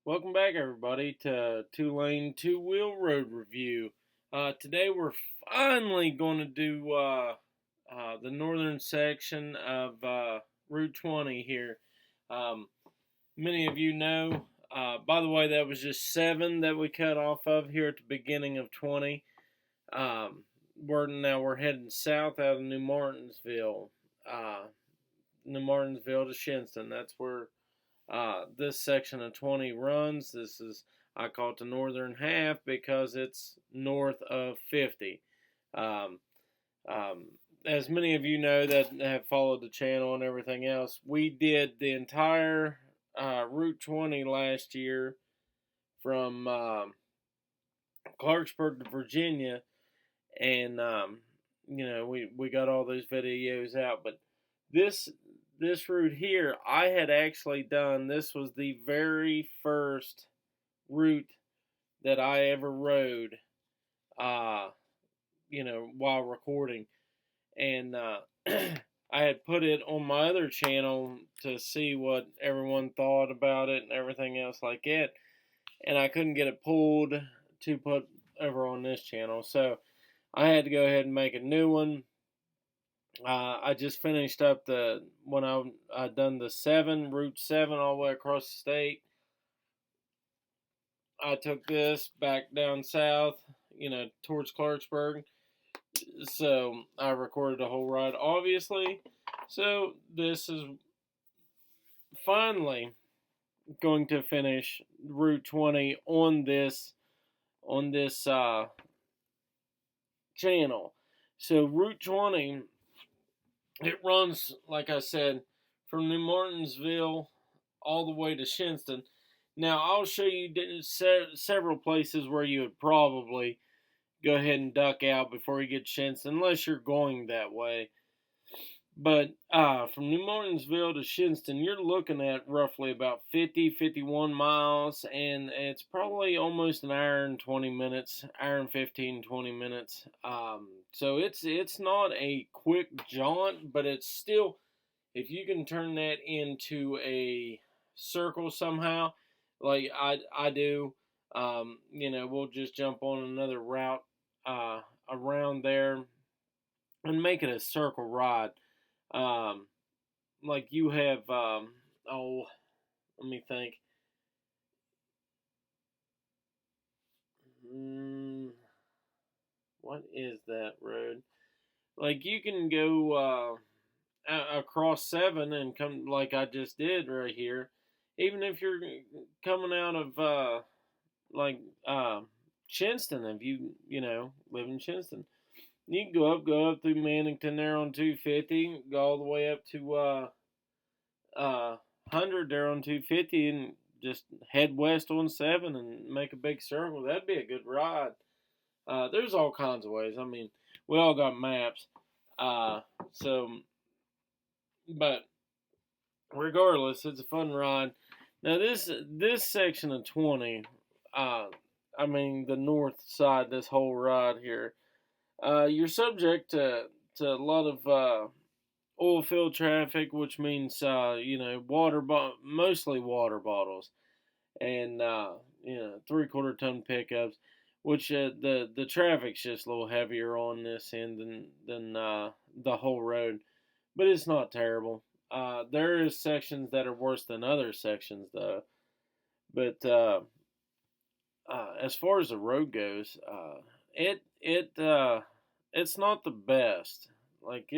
Welcome back, everybody, to Two Lane Two Wheel Road Review. Today we're finally going to do the northern section of Route 20 here. Many of you know, by the way, that was just 7 that we cut off of here at the beginning of 20. We're heading south out of New Martinsville to Shinnston. That's where this section of 20 runs. I call it the northern half because it's north of 50. As many of you know that have followed the channel and everything else, we did the entire Route 20 last year from Clarksburg to Virginia, and we got all those videos out. But this route here, I had actually done. This was the very first route that I ever rode, while recording. And I had put it on my other channel to see what everyone thought about it and everything else like it. And I couldn't get it pulled to put over on this channel. So I had to go ahead and make a new one. I just finished up when I done the Route 7 all the way across the state. I took this back down south, towards Clarksburg. So I recorded the whole ride, obviously. So this is finally going to finish Route 20 on this channel. So Route 20, it runs, like I said, from New Martinsville all the way to Shinnston. Now, I'll show you several places where you would probably go ahead and duck out before you get to Shinnston, unless you're going that way. But from New Martinsville to Shinnston, you're looking at roughly about 51 miles, and it's probably almost an hour and 20 minutes, hour and 15, 20 minutes. So it's not a quick jaunt, but it's still, if you can turn that into a circle somehow, like I do, we'll just jump on another route around there and make it a circle ride. Like you have, let me think. What is that road? Like you can go across 7 and come like I just did right here. Even if you're coming out of Shinnston, if you live in Shinnston. You can go up through Mannington there on 250, go all the way up to 100 there on 250, and just head west on 7 and make a big circle. That'd be a good ride. There's all kinds of ways. I mean, we all got maps. But regardless, it's a fun ride. Now this section of 20, the north side, this whole ride here, you're subject to a lot of oil field traffic, which means mostly water bottles, and 3/4 ton pickups, which the traffic's just a little heavier on this end than the whole road, but it's not terrible. There is sections that are worse than other sections though, but as far as the road goes, it's not the best. Like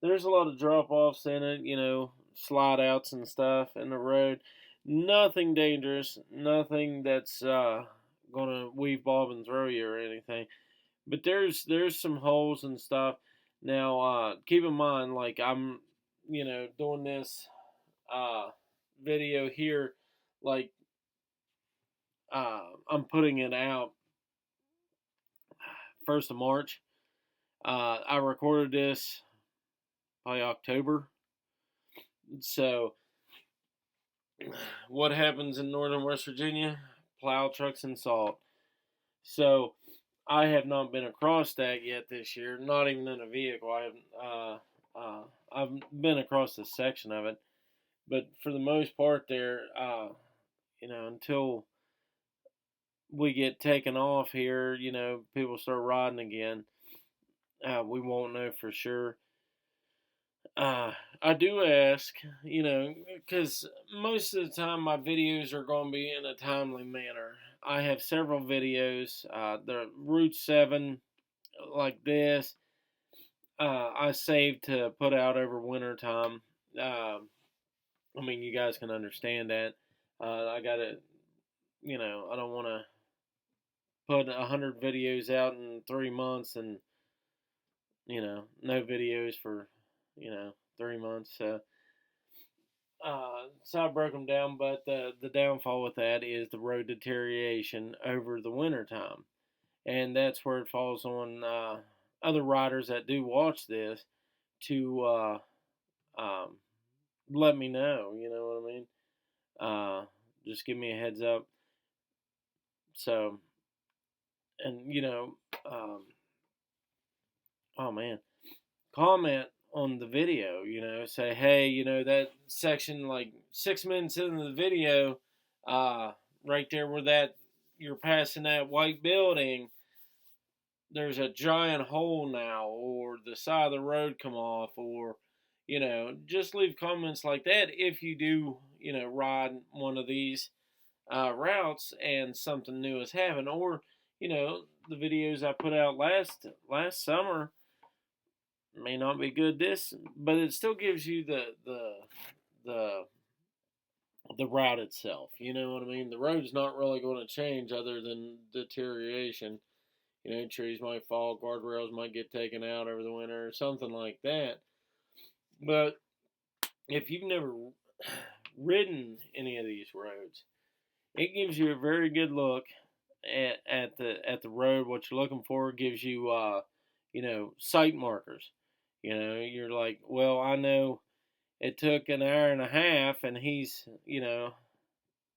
there's a lot of drop offs in it, slide outs and stuff in the road. Nothing dangerous, nothing that's gonna weave, bob, and throw you or anything. But there's some holes and stuff. Now keep in mind, like I'm doing this video here, like I'm putting it out 1st of March. I recorded this probably October. So what happens in northern West Virginia? Plow trucks and salt. So I have not been across that yet this year, not even in a vehicle. I've been across a section of it, but for the most part there, until we get taken off here, people start riding again, we won't know for sure. I do ask, because most of the time my videos are going to be in a timely manner. I have several videos, the Route 7, like this, I saved to put out over winter time. You guys can understand that. I got to, I don't want to put 100 videos out in 3 months and, no videos for, 3 months. So I broke them down, but the downfall with that is the road deterioration over the winter time. And that's where it falls on other riders that do watch this to let me know, you know what I mean? Just give me a heads up. So, and oh man, comment on the video, say, hey, that section like 6 minutes into the video, right there where that you're passing that white building, there's a giant hole now, or the side of the road come off, or just leave comments like that if you do ride one of these routes and something new has happened, or the videos I put out last summer may not be good but it still gives you the route itself. You know what I mean? The road's not really going to change other than deterioration. Trees might fall, guardrails might get taken out over the winter, or something like that. But if you've never ridden any of these roads, it gives you a very good look at the road. What you're looking for. It gives you sight markers. You're like, well, I know it took an hour and a half, and he's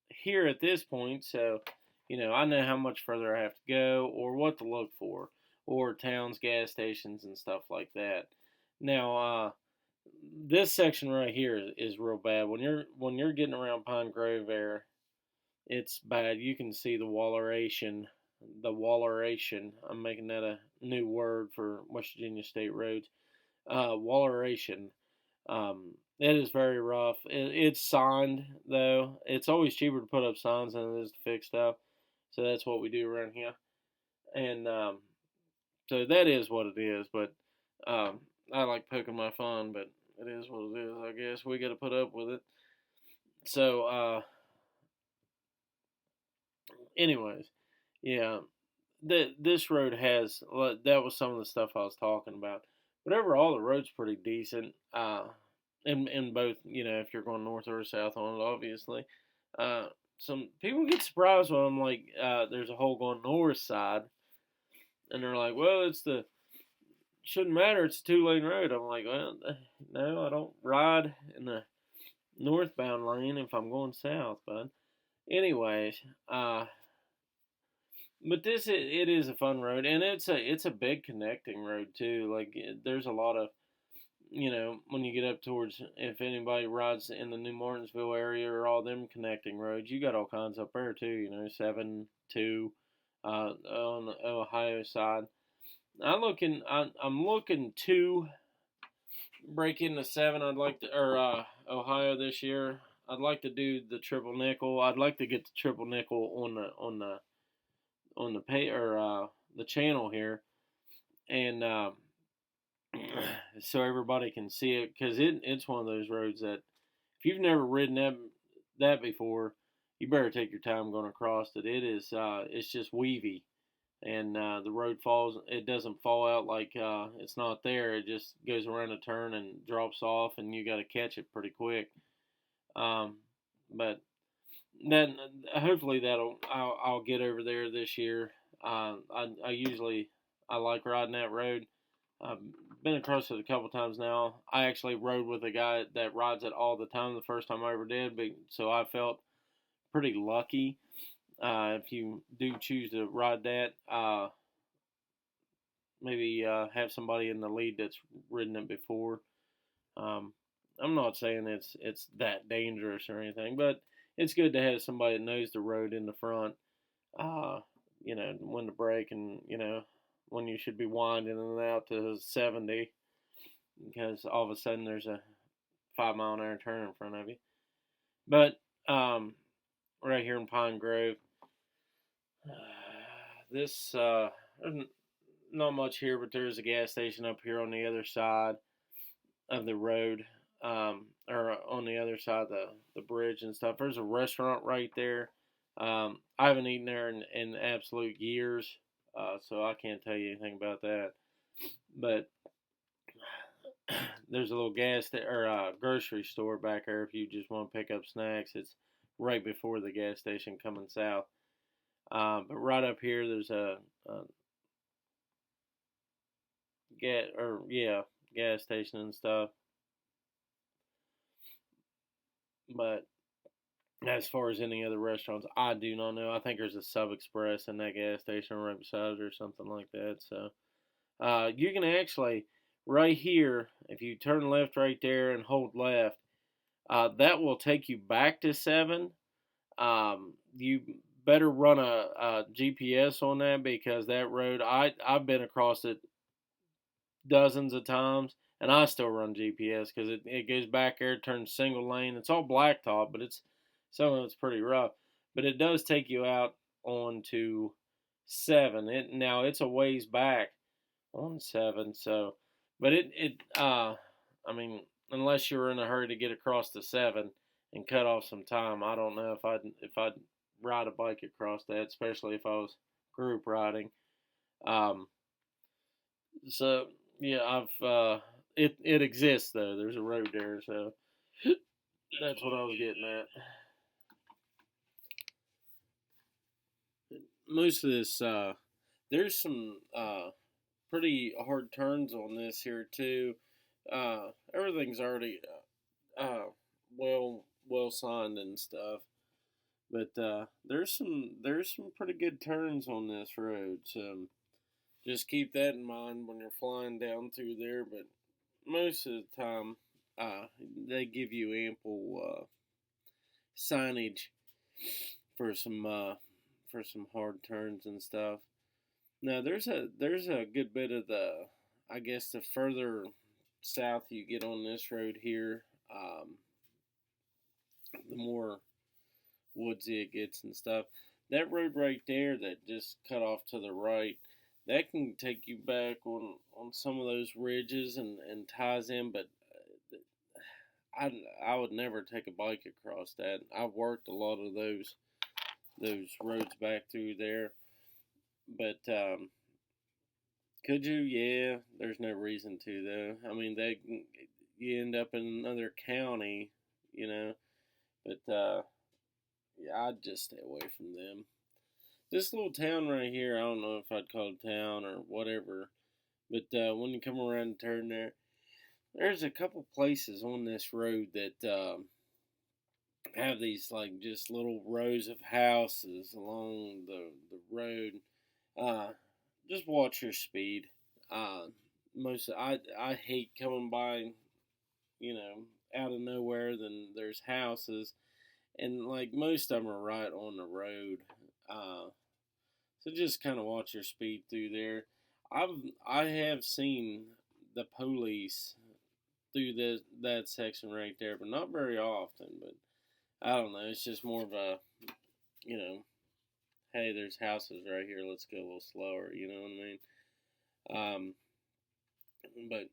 here at this point, so I know how much further I have to go, or what to look for, or towns, gas stations, and stuff like that. Now, this section right here is real bad. When you're getting around Pine Grove there, it's bad. You can see the walleration. I'm making that a new word for West Virginia state roads. Walleration. It is very rough. It's signed though. It's always cheaper to put up signs than it is to fix stuff. So that's what we do around here. And so that is what it is. But I like poking my fun, but it is what it is. I guess we got to put up with it. So anyways, yeah, this road has, that was some of the stuff I was talking about. But overall, the road's pretty decent. In both, if you're going north or south on it, obviously. Some people get surprised when I'm like, there's a hole going north side, and they're like, well, shouldn't matter, it's a 2-lane road. I'm like, well, no, I don't ride in the northbound lane if I'm going south, bud. Anyways, but it is a fun road, and it's a big connecting road too. Like there's a lot of, when you get up towards, if anybody rides in the New Martinsville area or all them connecting roads, you got all kinds up there too. 7-2 on the Ohio side. I'm looking to break into 7. I'd like to, or Ohio this year. I'd like to do the triple nickel. I'd like to get the triple nickel on the pay, or the channel here, and so everybody can see it, because it's one of those roads that if you've never ridden that before, you better take your time going across it. It is it's just weavy, and the road falls. It doesn't fall out like it's not there. It just goes around a turn and drops off, and you got to catch it pretty quick. But then hopefully I'll get over there this year. I like riding that road. I've been across it a couple times now. I actually rode with a guy that rides it all the time the first time I ever did, so I felt pretty lucky. If you do choose to ride that, maybe have somebody in the lead that's ridden it before. I'm not saying it's that dangerous or anything, but it's good to have somebody that knows the road in the front. Uh, when to brake, and when you should be winding in and out to 70, because all of a sudden there's a 5 mile an hour turn in front of you. But right here in Pine Grove, this not much here, but there's a gas station up here on the other side of the road, or on the other side of the bridge and stuff. There's a restaurant right there. I haven't eaten there in absolute years, so I can't tell you anything about that. But there's a little grocery store back there if you just want to pick up snacks. It's right before the gas station coming south. But right up here, there's a gas station and stuff. But as far as any other restaurants, I do not know. I think there's a Sub Express in that gas station right beside it or something like that. So you can actually, right here, if you turn left right there and hold left, that will take you back to 7. You better run a GPS on that, because that road, I've been across it dozens of times, and I still run GPS because it goes back there, turns single lane. It's all blacktop, but some of it's pretty rough. But it does take you out onto 7. Now it's a ways back on 7, so, but I mean, unless you were in a hurry to get across to 7 and cut off some time, I don't know if I'd ride a bike across that, especially if I was group riding. So yeah, it exists though. There's a road there, so that's what I was getting at. Most of this, there's some pretty hard turns on this here too. Everything's already well signed and stuff, but there's some pretty good turns on this road. So just keep that in mind when you're flying down through there. But most of the time, they give you ample signage for some hard turns and stuff. Now there's a good bit of I guess the further south you get on this road here, the more woodsy it gets and stuff. That road right there that just cut off to the right, that can take you back on some of those ridges and ties in, but I would never take a bike across that. I've worked a lot of those roads back through there, but could you? Yeah, there's no reason to though. I mean, you end up in another county, but yeah, I'd just stay away from them. This little town right here, I don't know if I'd call it a town or whatever, but when you come around and turn there, there's a couple places on this road that have these like just little rows of houses along the road. Just watch your speed. I hate coming by, out of nowhere. Then there's houses, and like most of them are right on the road. So just kind of watch your speed through there. I have seen the police through that section right there, but not very often. But I don't know. It's just more of a, hey, there's houses right here. Let's go a little slower. You know what I mean? But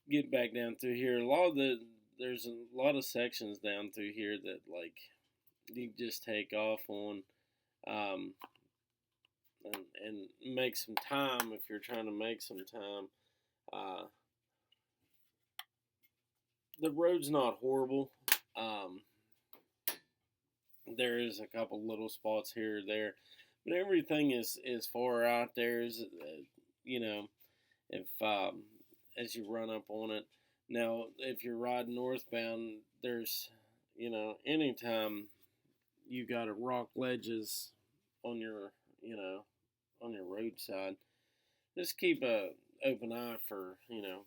get back down through here. There's a lot of sections down through here that like you just take off on, and make some time if you're trying to make some time. The road's not horrible. There is a couple little spots here or there, but everything is far out there. If as you run up on it. Now, if you're riding northbound, there's anytime you got rock ledges on your roadside, just keep a open eye for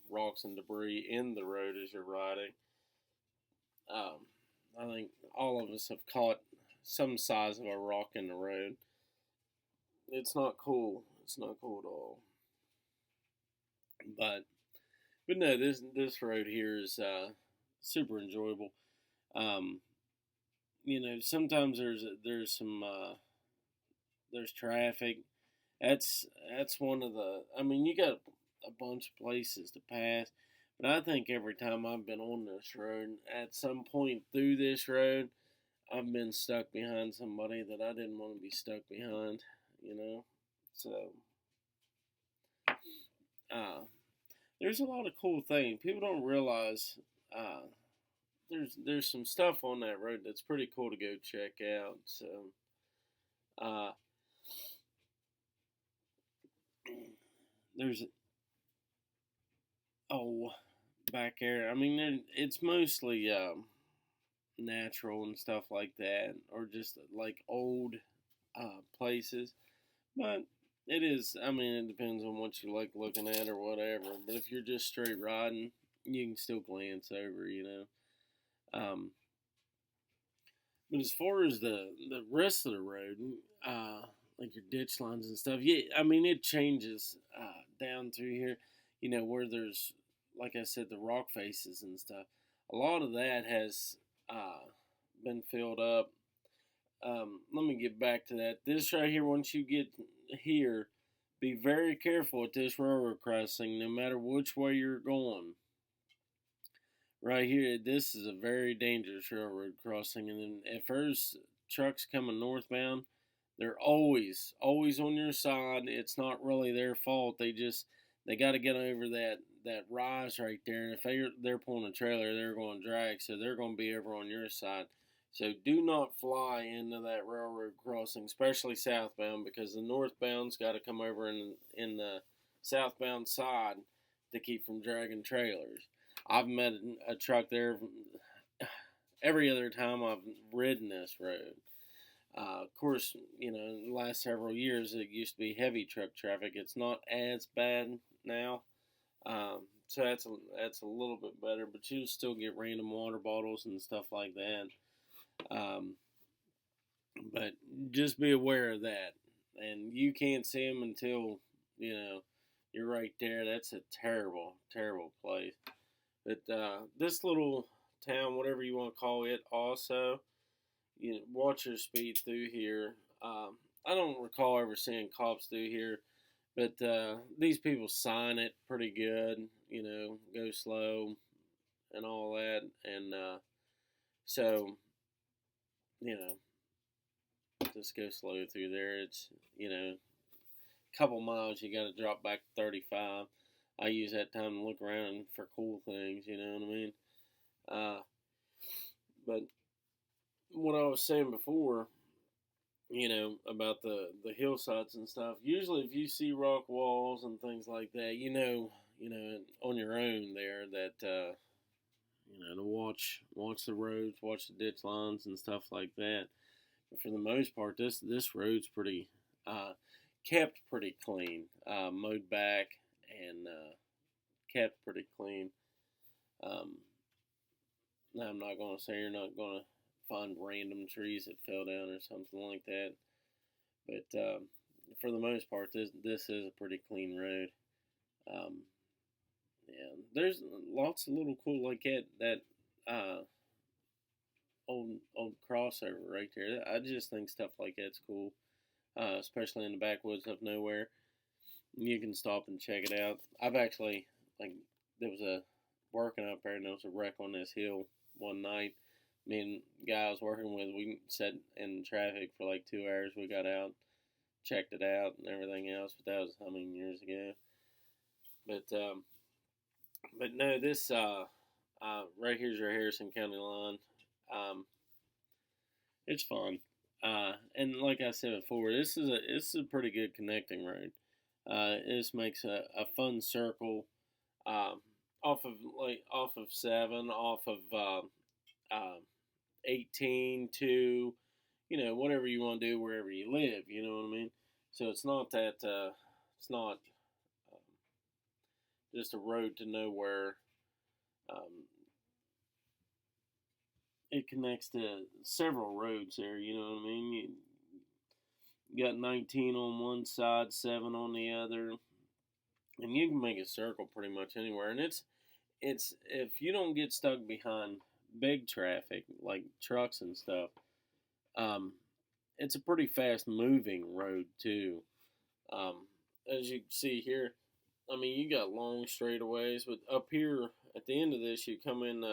rocks and debris in the road as you're riding. I think all of us have caught some size of a rock in the road. It's not cool. It's not cool at all. But no, this road here is super enjoyable. Um, sometimes there's some there's traffic. That's one of the. I mean, you got a bunch of places to pass, but I think every time I've been on this road, at some point through this road, I've been stuck behind somebody that I didn't want to be stuck behind. So uh, there's a lot of cool things. People don't realize there's some stuff on that road that's pretty cool to go check out. So uh, there's back there. I mean, it's mostly natural and stuff like that, or just like old places. But it is. I mean, it depends on what you like looking at or whatever. But if you're just straight riding, you can still glance over. Um, but as far as the rest of the road, like your ditch lines and stuff, yeah, I mean it changes down through here. Where there's, like I said, the rock faces and stuff. A lot of that has been filled up. Let me get back to that. This right here, once you get here, be very careful at this railroad crossing, no matter which way you're going. Right here, this is a very dangerous railroad crossing, and then if there's trucks coming northbound, they're always on your side. It's not really their fault. They got to get over that rise right there, and if they're pulling a trailer, they're going to drag, so they're going to be over on your side. So do not fly into that railroad crossing, especially southbound, because the northbound's got to come over in the southbound side to keep from dragging trailers. I've met a truck there every other time I've ridden this road. Of course, in the last several years, it used to be heavy truck traffic. It's not as bad now. So that's a little bit better, but you still get random water bottles and stuff like that. But just be aware of that. And you can't see them until, you're right there. That's a terrible, terrible place. But this little town, whatever you want to call it, also, watch your speed through here. I don't recall ever seeing cops through here, but these people sign it pretty good, go slow and all that. And so, just go slow through there. It's, a couple miles, you got to drop back to 35. I use that time to look around for cool things, you know what I mean? But what I was saying before, about the hillsides and stuff, usually if you see rock walls and things like that, on your own there that, to watch the roads, watch the ditch lines and stuff like that. But for the most part, this road's pretty, kept pretty clean, mowed back, and kept pretty clean. Now I'm not going to say you're not going to find random trees that fell down or something like that, but for the most part, this is a pretty clean road. Yeah, there's lots of little cool like that old crossover right there. I just think stuff like that's cool, especially in the backwoods of nowhere. You can stop and check it out. I've actually, there was a working up there, and there was a wreck on this hill one night. Me and the guy I was working with, we sat in traffic for like 2 hours. We got out, checked it out, and everything else. But that was how many years ago? But no, this right here's your Harrison County line. It's fun. And like I said before, this is a pretty good connecting road. This makes a fun circle off of 7, off of 18 to whatever you want to do wherever you live. You know what I mean? So it's not that it's not just a road to nowhere. it connects to several roads there. You know what I mean? You got 19 on one side, 7 on the other, and you can make a circle pretty much anywhere. And it's if you don't get stuck behind big traffic like trucks and stuff, um, it's a pretty fast moving road too. Um, as you can see here, I mean you got long straightaways, but up here at the end of this, you come in.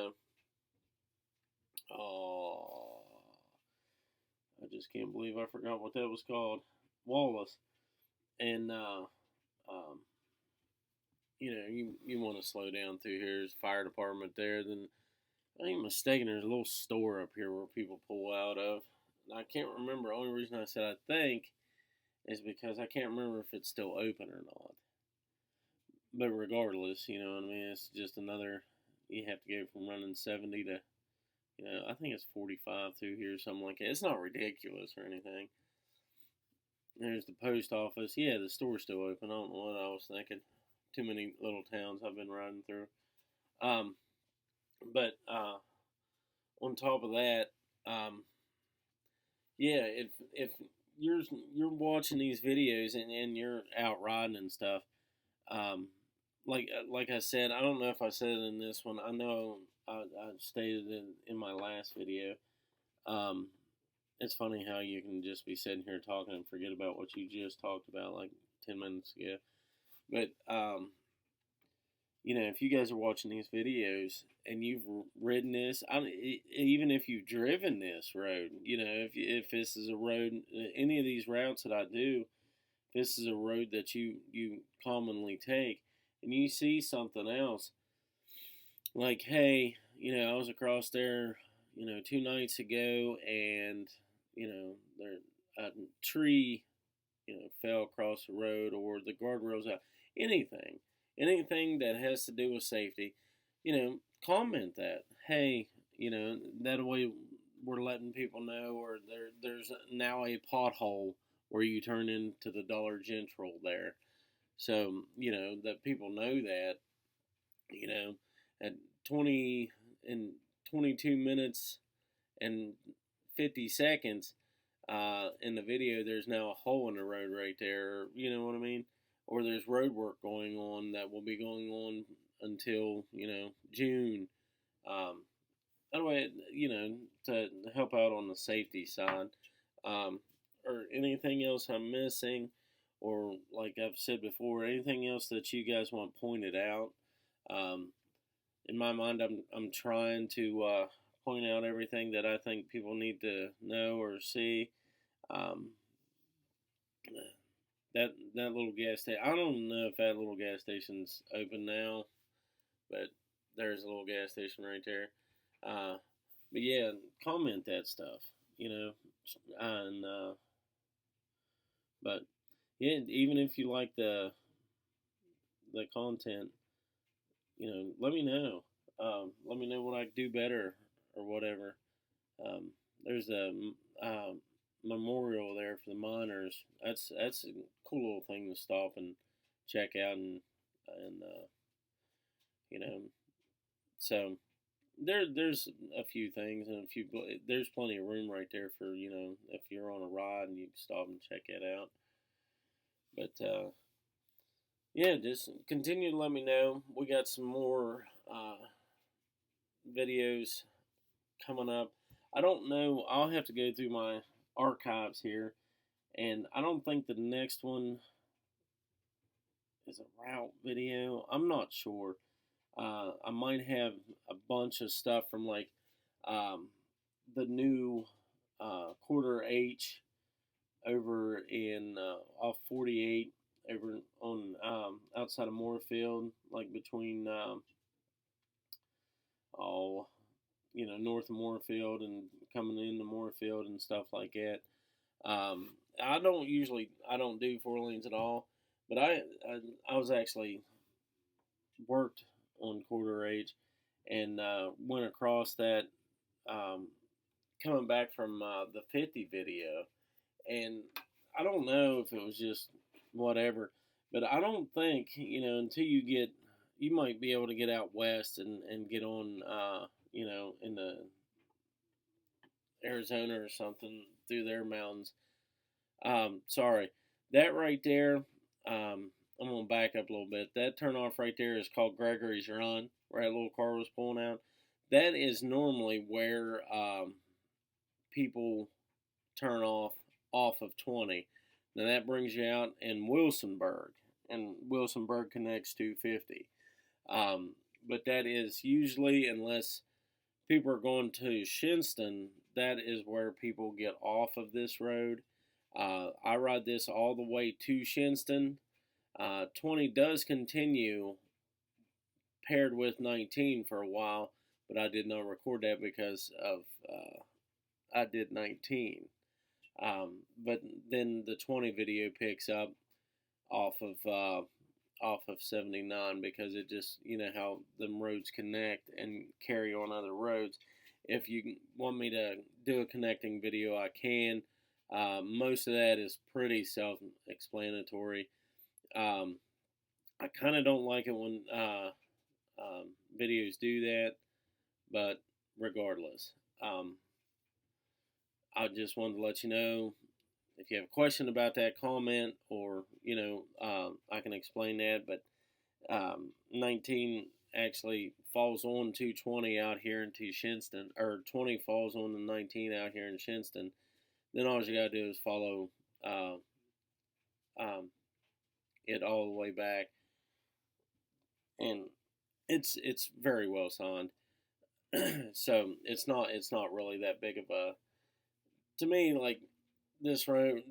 Oh, I just can't believe I forgot what that was called. Wallace, and um, you want to slow down through here. There's a fire department there. Then I ain't mistaken. There's a little store up here where people pull out of. And I can't remember. The only reason I said I think is because I can't remember if it's still open or not. But regardless, you know what I mean. It's just another. You have to go from running 70 to, I think it's 45 through here, something like that. It's not ridiculous or anything. There's the post office. Yeah, the store's still open. I don't know what I was thinking. Too many little towns I've been riding through. But on top of that, yeah, if you're watching these videos and you're out riding and stuff, like I said, I don't know if I said it in this one. I know I stated it in my last video. It's funny how you can just be sitting here talking and forget about what you just talked about like 10 minutes ago. But, if you guys are watching these videos and you've ridden this, even if you've driven this road, if this is a road, any of these routes that I do, this is a road that you commonly take, and you see something else, like, hey, I was across there, 2 nights ago, and, there a tree, fell across the road, or the guardrail's out, anything that has to do with safety, comment that, hey, that way we're letting people know, or there's now a pothole where you turn into the Dollar General there. So, that people know that, at 20 and 22 minutes and 50 seconds in the video, there's now a hole in the road right there. You know what I mean? Or there's road work going on that will be going on until, June. That way, to help out on the safety side. Or anything else I'm missing, or like I've said before, anything else that you guys want pointed out. In my mind, I'm trying to point out everything that I think people need to know or see. That little gas station, I don't know if that little gas station's open now, but there's a little gas station right there. But yeah, comment that stuff, and but yeah, even if you like the content, let me know. Let me know what I can do better or whatever. There's a memorial there for the miners. That's a cool little thing to stop and check out, and so there's a few things, and there's plenty of room right there for if you're on a ride and you can stop and check it out. But yeah, just continue to let me know. We got some more videos coming up. I don't know. I'll have to go through my archives here, and I don't think the next one is a route video. I'm not sure. I might have a bunch of stuff from like the new quarter H over in off 48 over on outside of Moorfield, like between north of Moorfield and coming into Moorfield and stuff like that. I don't do 4 lanes at all, but I was actually worked on quarter H and went across that coming back from the 50 video, and I don't know if it was just whatever, but I don't think, until you might be able to get out west and get on, in the Arizona or something through their mountains. Sorry, that right there. I'm gonna back up a little bit. That turnoff right there is called Gregory's Run, where that little car was pulling out. That is normally where people turn off of 20. Now that brings you out in Wilsonburg, and Wilsonburg connects to 50. But that is usually, unless people are going to Shinnston, that is where people get off of this road. I ride this all the way to Shinnston. 20 does continue paired with 19 for a while, but I did not record that because of I did 19. But then the 20 video picks up off of 79, because it just, you know how them roads connect and carry on other roads. If you want me to do a connecting video, I can. Most of that is pretty self-explanatory. I kind of don't like it when videos do that, but regardless, I just wanted to let you know, if you have a question about that, comment, or, you know, I can explain that. But 19 actually falls on to 20 out here into Shinnston, or 20 falls on the 19 out here in Shinnston. Then all you gotta do is follow it all the way back, and it's very well signed. So it's not really that big of a, to me, like, this road,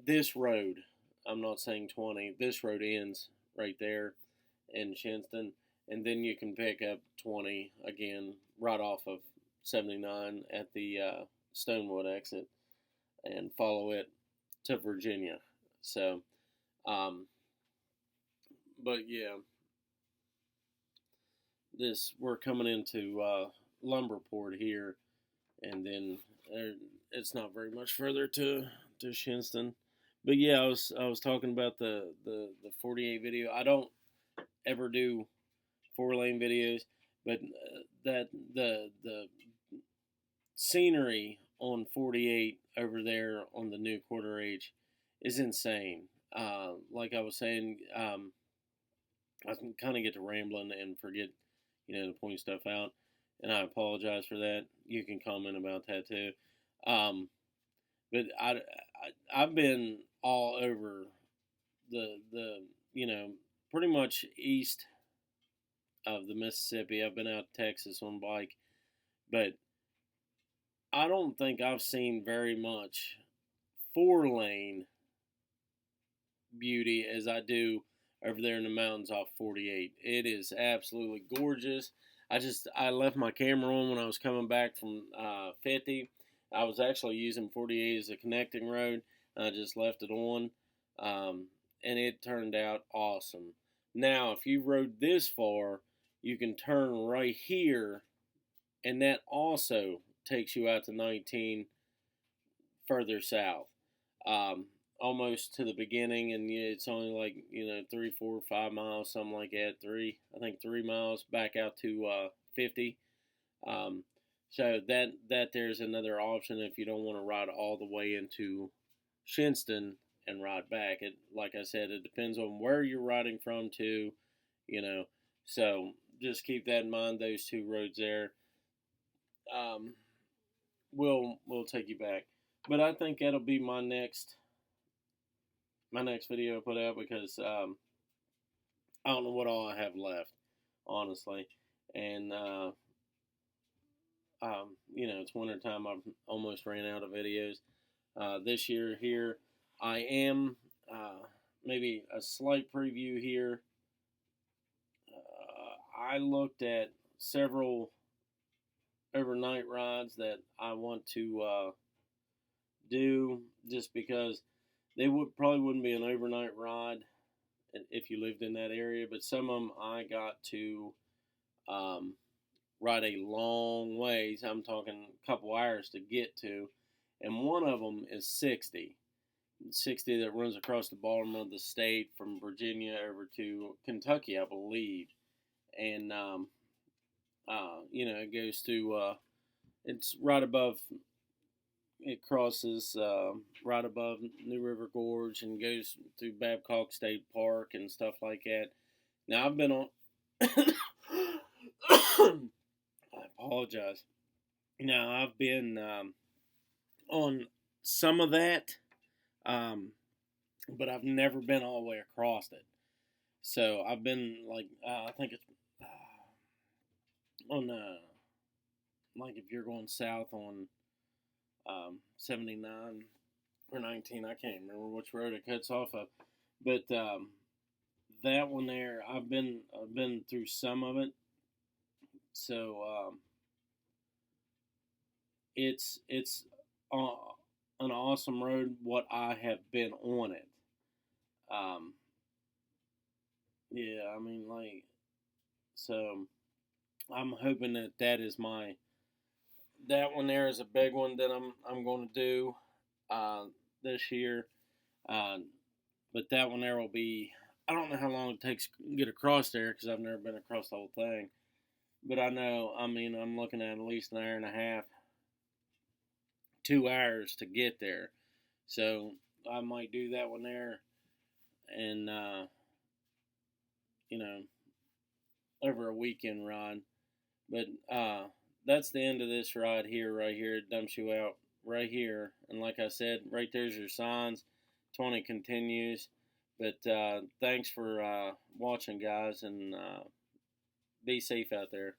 I'm not saying 20, this road ends right there in Shinnston, and then you can pick up 20 again right off of 79 at the Stonewood exit and follow it to Virginia. So, but yeah, we're coming into Lumberport here, and then it's not very much further to Shinnston. But yeah, I was talking about the 48 video. I don't ever do 4-lane videos, but that the scenery on 48 over there on the new quarter H is insane. Like I was saying, I can kind of get to rambling and forget, you know, to point stuff out, and I apologize for that. You can comment about that too. But I've been all over the you know, pretty much east of the Mississippi. I've been out to Texas on bike, but I don't think I've seen very much 4-lane beauty as I do over there in the mountains off 48. It is absolutely gorgeous. I left my camera on when I was coming back from 50. I was actually using 48 as a connecting road. I just left it on, and it turned out awesome. Now, if you rode this far, you can turn right here, and that also takes you out to 19 further south, almost to the beginning, and it's only like, you know, 3, 4, 5 miles, something like that. 3 miles back out to 50. So that there's another option if you don't want to ride all the way into Shinnston and ride back. It, like I said, it depends on where you're riding from to, you know. So just keep that in mind. Those two roads there will take you back. But I think that'll be my next video I put out, because I don't know what all I have left, honestly. And you know, it's winter time. I've almost ran out of videos. This year here, I am maybe a slight preview here. I looked at several overnight rides that I want to do, just because they probably wouldn't be an overnight ride if you lived in that area, but some of them I got to ride a long ways. I'm talking a couple hours to get to, and one of them is 60 that runs across the bottom of the state from Virginia over to Kentucky, I believe. And you know, it goes to it's right above, it crosses right above New River Gorge and goes through Babcock State Park and stuff like that. Now I've been on. I apologize. Now I've been on some of that, but I've never been all the way across it. So I've been like, I think it's on like if you're going south on 79 or 19, I can't remember which road it cuts off of, but that one there, I've been through some of it, so it's an awesome road. What I have been on it, yeah, I mean like, so I'm hoping that is that one there is a big one that I'm going to do this year. But that one there will be, I don't know how long it takes to get across there because I've never been across the whole thing. But I know, I mean, I'm looking at least an hour and a half, 2 hours to get there. So I might do that one there and, you know, over a weekend ride. But that's the end of this ride here, right here. It dumps you out right here. And like I said, right there's your signs. 20 continues. But thanks for watching, guys, and be safe out there.